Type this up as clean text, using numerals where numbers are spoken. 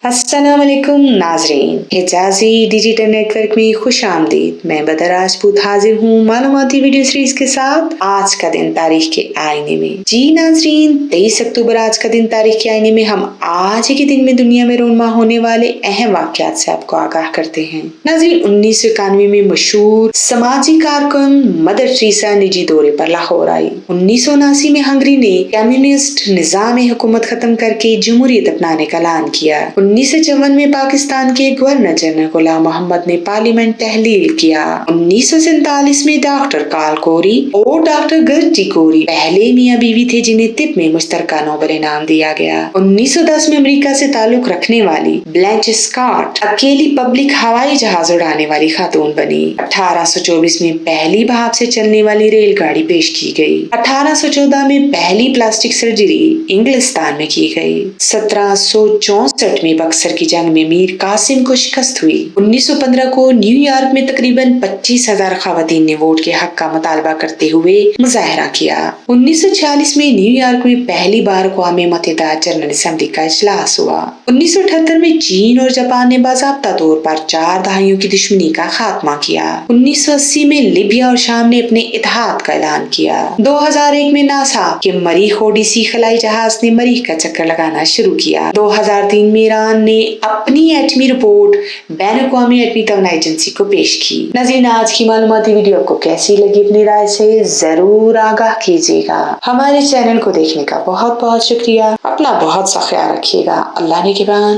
अस्सलाम वालेकुम नाजरीन, हिजाजी डिजिटल नेटवर्क में खुश आमदीद। मैं बदर राजपूत हाजिर हूँ मालूमाती वीडियो सीरीज के साथ आज का दिन तारीख के आईने में। जी नाजरीन, 23 अक्टूबर आज का दिन तारीख के आईने में हम आज ही के दिन में दुनिया में रोनमा होने वाले अहम वाकयात से आपको आगाह करते हैं। नाजरीन, 1991 में मशहूर समाजी कारकुन मदर टेरेसा निजी दौरे पर लाहौर आई। 1979 में हंगरी ने कम्युनिस्ट निजाम हुकूमत खत्म करके जमहूरियत अपनाने का ऐलान किया। 1954 में पाकिस्तान के गवर्नर जनरल गुलाम मोहम्मद ने पार्लियामेंट तहलील किया। 1947 में डॉक्टर काल कोरी और डॉक्टर गर्टी कोरी पहले मियां बीवी थे जिन्हें तिब में मुश्तरका नोबेल इनाम दिया गया। 1910 में अमेरिका से ताल्लुक रखने वाली ब्लैंच स्कॉट अकेली पब्लिक हवाई जहाज उड़ाने वाली खातून बनी। 1824 में पहली भाप से चलने वाली रेलगाड़ी पेश की गई। 1814 में पहली प्लास्टिक सर्जरी इंग्लिस्तान में की गई। 1764 में बक्सर की जंग में मीर कासिम को शिकस्त हुई। 1915 को न्यूयॉर्क में तकरीबन 25,000 खवातीन ने वोट के हक का मुतालबा करते हुए मुजाहरा किया। 1946 में न्यूयॉर्क में पहली बार अक़वाम मुत्तहिदा जनरल असेंबली का इजलास हुआ। 1978 में चीन और जापान ने बाज़ाब्ता तौर पर 4 दहाइयों की दुश्मनी का खात्मा किया। 1980 में लीबिया और शाम ने अपने इत्तेहाद का ऐलान किया। 2001 में नासा के मरीख ओडिसी खलाई जहाज ने मरीख का चक्कर लगाना शुरू किया। 2003 में ईरान ने अपनी एटमी रिपोर्ट बैन अक़वामी एटमी तवानाई एजेंसी को पेश की। नाज़रीन, आज की मालूमाती वीडियो आपको कैसी लगी अपनी राय से जरूर आगाह कीजिएगा। हमारे चैनल को देखने का बहुत बहुत शुक्रिया। अपना बहुत सा ख्याल रखिएगा। अल्लाह ने के बाद।